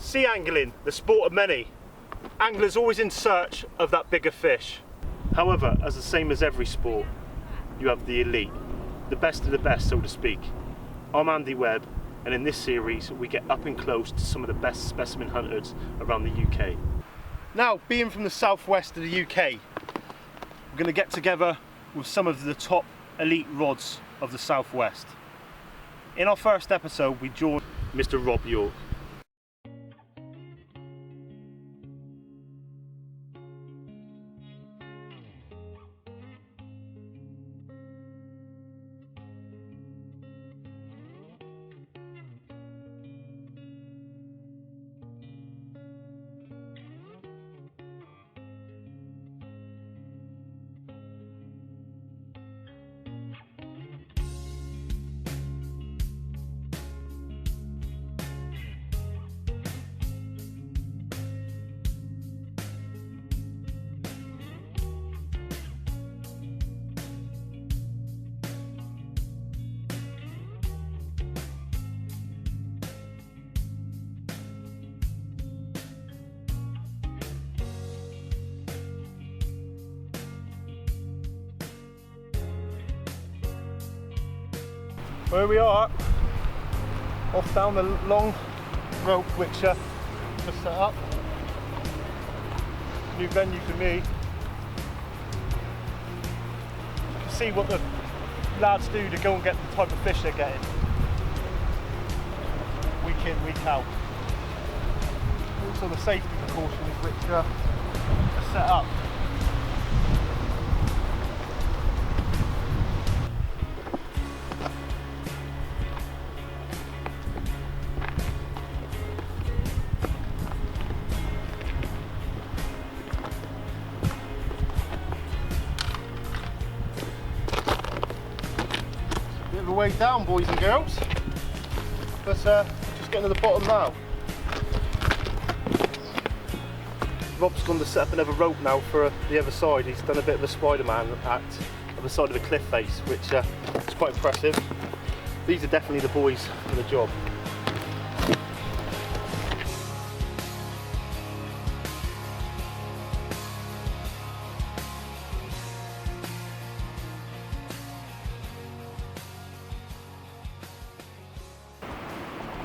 Sea angling, the sport of many. Anglers always in search of that bigger fish. However, as the same as every sport, you have the elite, the best of the best, so to speak. I'm Andy Webb, and in this series we get up and close to some of the best specimen hunters around the UK. Now, being from the southwest of the UK, we're going to get together with some of the top elite rods of the southwest. In our first episode, we joined Mr. Rob Yorke. Where we are, off down the long rope which just set up. New venue for me. You can see what the lads do to go and get the type of fish they're getting. Week in, week out. Also the safety precautions which are set up. Way down, boys and girls. Let's just get to the bottom now. Rob's going to set up another rope now for the other side. He's done a bit of a Spider-Man act on the side of the cliff face, which is quite impressive. These are definitely the boys for the job.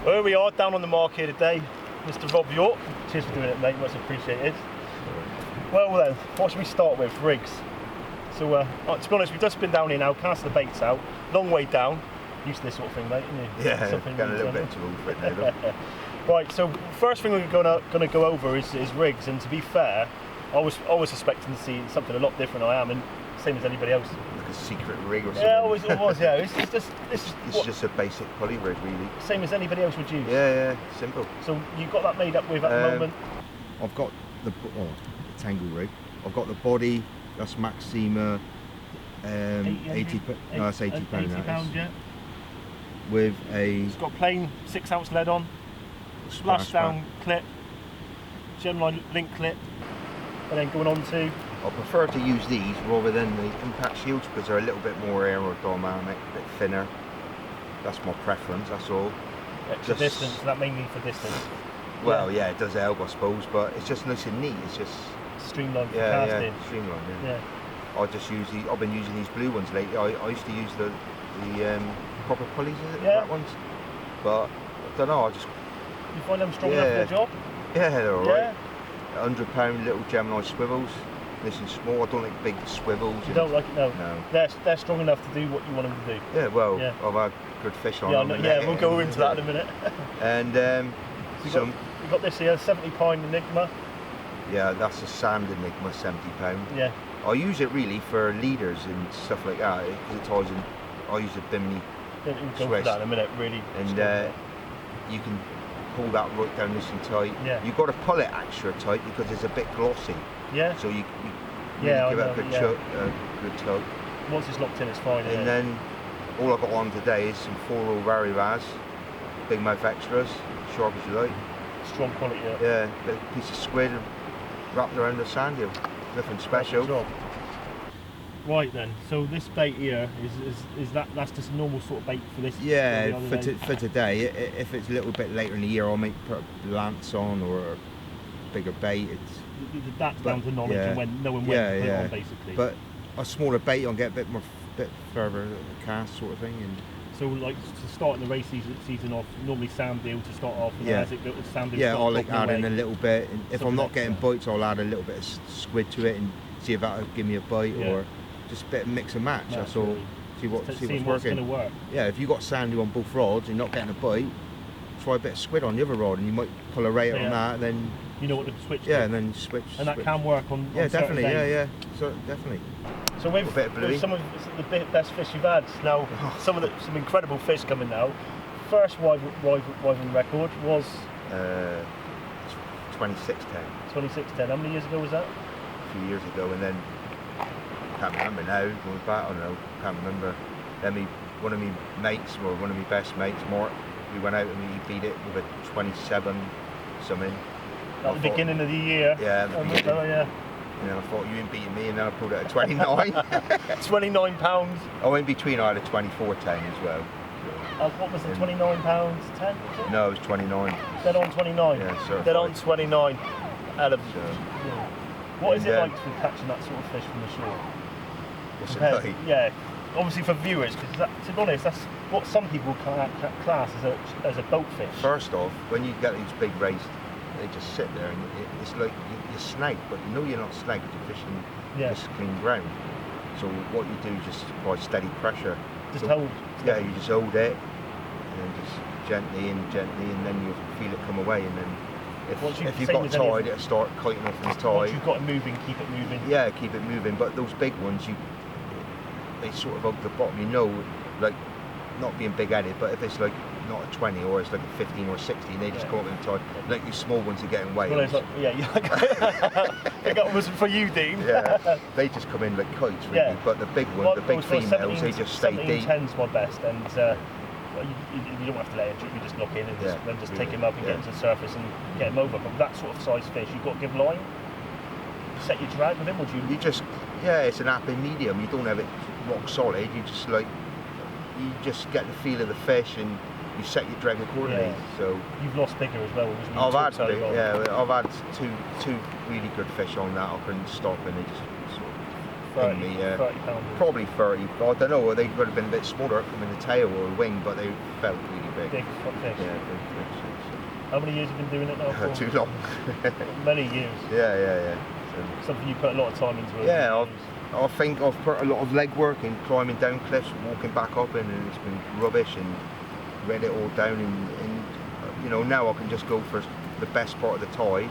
Here we are, down on the mark here today, Mr. Rob Yorke. Cheers for doing it, mate, much appreciated. Well then, what should we start with? Rigs. So, to be honest, we've just been down here now, cast the baits out, long way down. Used to this sort of thing, mate, aren't you? Yeah, getting a little bit too old for it now. Right, so first thing we're gonna go over is rigs, and to be fair, I was suspecting to see something a lot different. I am, and same as anybody else. Like a secret rig or something. Yeah, it was. Yeah, it's just a basic pulley rig, really. Same as anybody else would use. Yeah, simple. So you've got that made up with at the moment. I've got the tangle rig. I've got the body. That's Maxima. 80 pound. Yeah. With a. It's got plain 6-ounce lead on. Splashdown clip. Gemline link clip. And then going on to. I prefer to use these rather than the impact shields because they're a little bit more aerodynamic, a bit thinner. That's my preference, that's all. Extra distance, that mainly for distance. Well, yeah, it does help, I suppose, but it's just nice and neat. It's just streamlined for casting. Yeah, streamlined. Yeah. I've been using these blue ones lately. I used to use the copper pulleys, is it? Yeah. That ones. But I don't know. You find them strong enough for the job? Yeah, they're alright. £100 little Gemini swivels. Nice and small. I don't like big swivels. You don't like it? No. They're strong enough to do what you want them to do. Yeah, well, I've had good fish on them. Yeah, we'll go into that in a minute. And so you've got this here, 70-pound Enigma. Yeah, that's a sand Enigma, £70. Yeah. I use it really for leaders and stuff like that because it ties in. I use a Bimini We'll go for that in a minute, really. And you can pull that right down nice and tight. Yeah. You've got to pull it extra tight because it's a bit glossy. Yeah. So you really give it a good tug. Once it's locked in, it's fine. And then all I've got on today is some 4-roll Rary Raz, big mouth extras, sharp as you like. Strong quality. Yeah, a piece of squid wrapped around the sand here. Nothing special. Right then, so this bait here that's just a normal sort of bait for this? Yeah, for today. If it's a little bit later in the year, I might put a lance on or a bigger bait. That's down to knowledge and knowing when to put it on, basically. But a smaller bait, I'll get a bit further cast sort of thing. And so, like, to start the race season off, normally sand deal to start off, and as it goes, sand deal. Yeah, I'll like add in a little bit. And if I'm not getting bites, I'll add a little bit of squid to it and see if that'll give me a bite or just a bit of mix and match. That's all. See what's working. Gonna work. Yeah, if you got sandy on both rods and you're not getting a bite, try a bit of squid on the other rod, and you might pull a rate on that, and then you know what to switch. And then switch. And that can work on. Yeah, definitely. Yeah. So definitely. So with some of the best fish you've had now, some incredible fish coming now. First Wyvern record was 2610. 2610. How many years ago was that? A few years ago, and then can't remember now. Going back, I don't know. Can't remember. Then one of my mates, or one of my best mates, Mark, we went out and he beat it with a 27 something. At the beginning of the year. Yeah. Yeah. And then I thought, you ain't beating me, and then I pulled it at 29. £29. Oh, in between I had a 24.10 as well. What was the £29 10? No, it was 29. Dead on 29. Yeah, certified. Dead on 29. What is it like for catching that sort of fish from the shore? What's it like? Yeah, obviously for viewers, because to be honest, that's what some people class as a boat fish. First off, when you get these big rays, they just sit there and it's like you're snagged, but you know you're not snagged, you're fishing this clean ground. So what you do is just apply steady pressure. Just hold. Yeah, you just hold it and then just gently, and then you feel it come away, and then if you've got tide, it'll start kiting off from the tide. Once you've got it moving, keep it moving. Yeah, keep it moving. But those big ones, they sort of hug the bottom. You know, like not being big-headed, but if it's like not a 20 or it's like a 15 or 16, they just come up in the tide. Like these small ones are getting whales. Well, it's like, that wasn't for you, Dean. Yeah, they just come in like kites, really. Yeah. But the big ones, the big females, they just stay deep. 1710's my best, and you don't have to let it drip. You just lock in and then just take him up and get him to the surface and get him over. But that sort of size fish, you've got to give line. Set your drag with him, would you? You just, it's an happy medium. You don't have it rock solid. You just get the feel of the fish and you set your drag accordingly. Yeah. So you've lost bigger as well. I've had two really good fish on that. I couldn't stop, and they just sort of 30 pounds. Probably 30. I don't know. They could have been a bit smaller coming the tail or the wing, but they felt really big. Big fish. Yeah, big fish. So. How many years have you been doing it now for? Too long. Many years. Yeah. So. Something you put a lot of time into. Yeah, I think I've put a lot of leg work in climbing down cliffs, walking back up, and it's been rubbish, and read it all down, and now I can just go for the best part of the tide.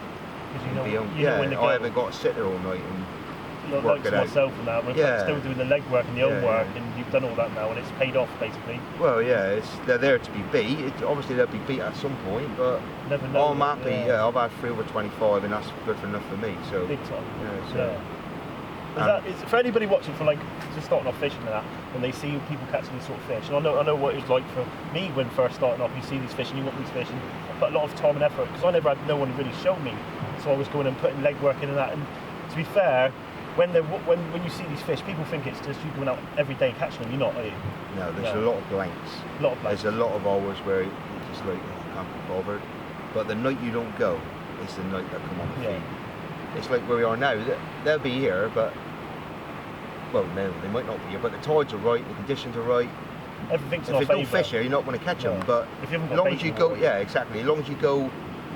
I haven't got to sit there all night and work it out. Myself and that, we're still doing the leg work and the own work, and you've done all that now, and it's paid off basically. Well, they're there to be beat. Obviously they'll be beat at some point, but never know. I'm happy. Yeah, I've had 3 over 25, and that's good enough for me. So big time. Is for anybody watching, for like just starting off fishing and that, when they see people catching these sort of fish, and I know what it was like for me when first starting off. You see these fish and you want these fish, and I put a lot of time and effort because I never had no one really show me, so I was going and putting leg work in and that. And to be fair, when you see these fish, people think it's just you going out every day catching them. You're not, are you? No, there's a lot of blanks. There's a lot of hours where you're just like, I can't be bothered. But the night you don't go is the night that come on the feed. It's like where we are now. They'll be here, but no, they might not be here. But the tides are right, the conditions are right. Everything's if there's no fish here, you're not going to catch them. But if you as long as you go, exactly. As long as you go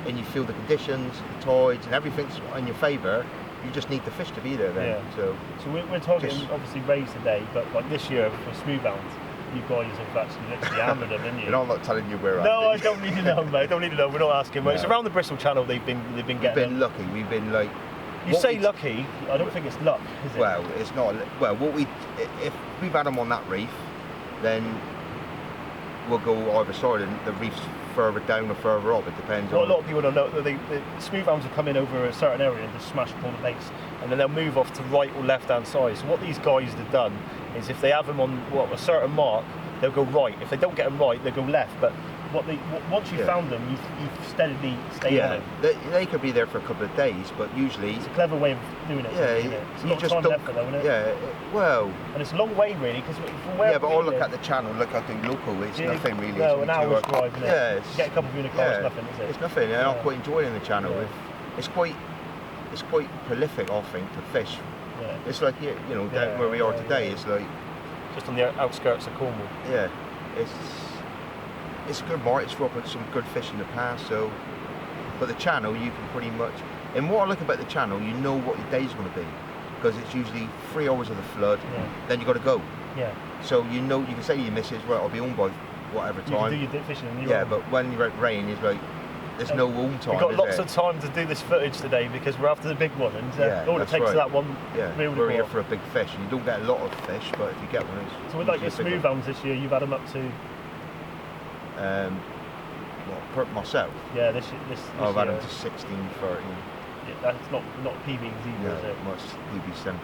and you feel the conditions, the tides, and everything's in your favour, you just need the fish to be there then. Yeah. So we're targeting obviously rays today, but like this year for smoothhounds, you guys have actually literally hammered them, didn't you? And I'm not telling you where. No, I don't need to know, mate. I don't need to know. We're not asking. No. It's around the Bristol Channel. They've been getting. We've been lucky. We've been like. You say lucky. I don't think it's luck, is it? Well, it's not. Well, if we've had them on that reef, then we'll go either side, and the reef's further down or further up. It depends. Well, a lot of people don't know that the smoothhounds will come in over a certain area and just smash up all the baits, and then they'll move off to right or left hand side. So what these guys have done is, if they have them on a certain mark, they'll go right. If they don't get them right, they'll go left. But once you've found them, you've steadily stayed on it. They could be there for a couple of days, but usually it's a clever way of doing it. Yeah, isn't it? It's a lot of time and effort, though, isn't it? Yeah, well. And it's a long way, really, because from where. Yeah, but I'll look at the channel, look at the local. It's nothing really. No, an hour's drive. Yeah, you get a couple of in a car. It's nothing, is it? It's nothing, and I'm quite enjoying the channel. It's quite prolific, I think, to fish. Yeah. It's like down where we are today. It's like just on the outskirts of Cornwall. Yeah, it's a good market. It's brought some good fish in the past. So, but the channel you can pretty much. And what I like about the channel, you know what your day's going to be, because it's usually 3 hours of the flood. Yeah. Then you got to go. Yeah. So you can say to your missus, right, I'll be home by whatever time. You can do your fishing. And yeah, but when you're at rain, it's like. There's no home time. We've got lots of time to do this footage today because we're after the big one, and all it takes is that one. Yeah, we're here for a big fish. You don't get a lot of fish, but if you get one, it's. So with like your smooth hounds this year, you've had them up to. Myself. Yeah, this I've had them to 16, 13. Yeah, that's not PBs either, is it? Much PB 17.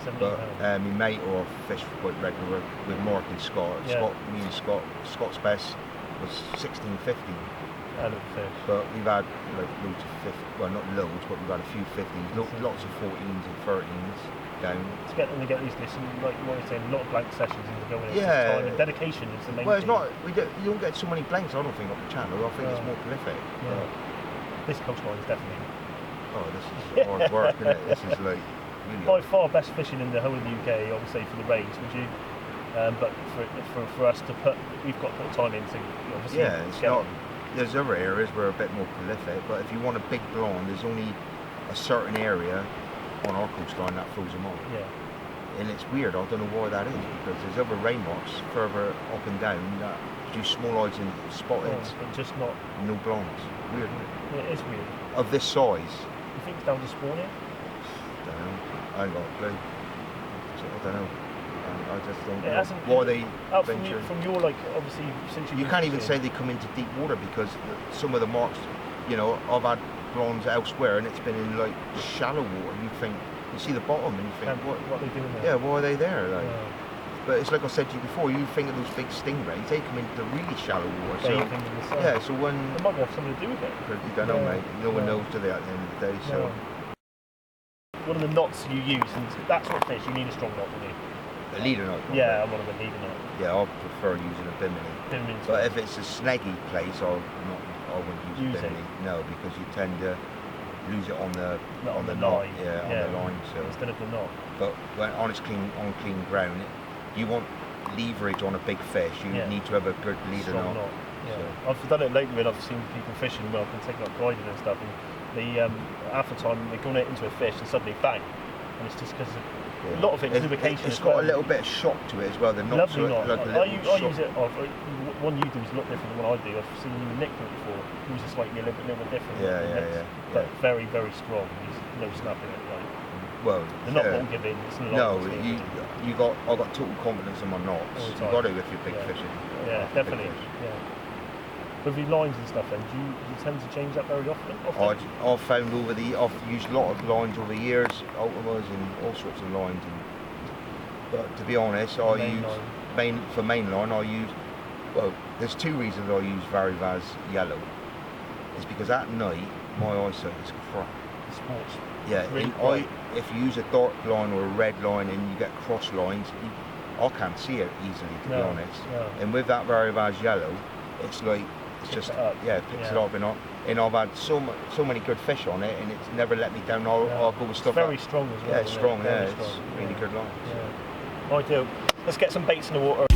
17 but my mate or fish quite regular with Mark and Scott. Yeah. Scott's best was 16, 15. Fish. But we've had like loads of 50, well not loads, but we've had a few 15s, lots of 14s and 13s down. To get them to get used to this, and like what you're saying, a lot of blank sessions into going in time, and dedication is the main thing. Well, you don't get so many blanks, I don't think, on the channel. I think it's more prolific. Yeah. This coastline is definitely. Oh, this is hard work, isn't it? This is like really by far best fishing in the whole of the UK, obviously for the race, would you? But for us to we've got to put time into obviously. Yeah, it's not. There's other areas where are a bit more prolific, but if you want a big blind, there's only a certain area on our coastline that throws them on. Yeah. And it's weird, I don't know why that is, because there's other rain marks further up and down that produce small eyes and spotheads. But just not. No blinds. Weird, isn't it? Yeah, it is weird. Of this size. You think it's down to spawning? I don't know. I ain't got a clue. I don't know. I just don't know why they venture. From your obviously since you can't even say they come into deep water, because some of the marks, I've had bronze elsewhere and it's been in like shallow water. You think you see the bottom and you think what are they doing there? Yeah, why are they there? But it's like I said to you before. You think of those big stingrays, they come into really shallow water. So when it might have something to do with it. You don't know, mate. No one knows, do they, at the end of the day? So one of the knots you use, and that sort of fish, you need a strong knot, don't you? A leader knot. Yeah, I'm one of the leader knot. Yeah, I prefer using a bimini. But if it's a snaggy place, I wouldn't use a bimini. No, because you tend to lose it on the line. On the line. So instead of the knot. But when on clean ground, you want leverage on a big fish. You need to have a good leader knot. Yeah. So. I've done it lately when I've seen people fishing well and taking up guiding and stuff, and they after time they've gone into a fish and suddenly bang, and it's just because. A lot of it is lubrication. It's got a little bit of shock to it as well. They're not lovely knot. I use it. One you do is a lot different than what I do. I've seen you nick it before. Use it slightly a little bit different. Yeah. But very, very strong. There's no snapping it. Well, the knot won't give in. It's no, I've got total confidence in my knots. You've got to if you're big fishing. Yeah, definitely. Yeah. With your lines and stuff, then do you tend to change that very often? I've found I've used a lot of lines over the years, Ultimas and all sorts of lines. But to be honest, for mainline, there's two reasons I use Varivaz yellow. It's because at night my eyesight is crap. Sports. Yeah, really if you use a dark line or a red line and you get cross lines, I can't see it easily, to be honest. No. And with that Varivaz yellow, it's like. It picks it up, and I've had so many good fish on it, and it's never let me down. I'll go with stuff. It's very strong as well. Yeah, it's strong. It's really good line. Yeah. Ideal. Let's get some baits in the water.